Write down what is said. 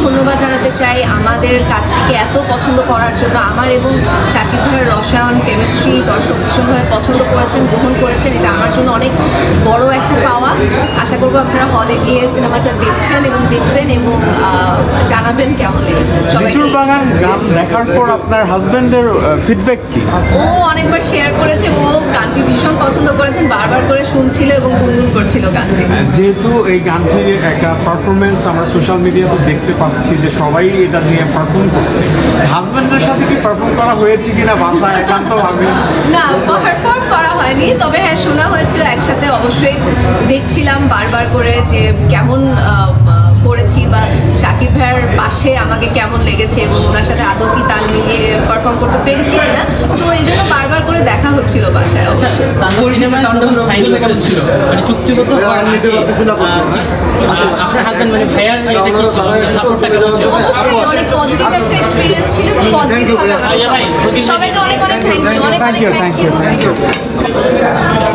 ধন্যবাদ জানাতে চাই আমাদের কাজটিকে এত পছন্দ করার জন্য। আমার এবং শাকিব ভাইয়ের রসায়ন কেমিস্ট্রি দর্শক ভীষণভাবে পছন্দ করেছেন, গ্রহণ করেছেন। এটা আমার জন্য অনেক বড় একটা পাওয়া। আশা করবো আপনারা হলে গিয়ে সিনেমাটা দেখছেন এবং দেখবেন এবং জানাবেন কেমন লেগেছে। লিচুর বাগান গান দেখার পর আপনার হাজবেন্ডের ফিডব্যাক কি? ও অনেকবার শেয়ার করেছে এবং ও গানটি ভীষণ পছন্দ করেছেন, বারবার করে শুনছিল এবং গুনগুন করছিল গানটি। যেহেতু এই গানটির একটা পারফরমেন্স আমরা সোশ্যাল মিডিয়াতে দেখতে পাচ্ছি যে সবাই এটা নিয়ে পারফর্ম করছে, হাজবেন্ডের সাথে কি পারফর্ম করা হয়েছে কিনা বাসায় একান্তভাবে? না, পারফর্ম করা হয়নি, তবে হ্যাঁ শোনা হয়েছিল একসাথে। অবশ্যই দেখছিলাম বারবার করে যে কেমন করেছি বা শাকিব ভাইয়ের পাশে আমাকে কেমন লেগেছে এবং ওনার সাথে আদৌ কি তাল মিলিয়ে পারফর্ম করতে পেরেছি কিনা। সো এই জন্য বারবার করে দেখা হচ্ছিল বাসায়। চুক্তিগত আপনার হাজবেন্ড মানে ভাইয়ার অনেক পজিটিভ একটা এক্সপিরিয়েন্স ছিল, পজিটিভ হবে। সবাইকে অনেক অনেক থ্যাংক ইউ, অনেক অনেক থ্যাংক ইউ।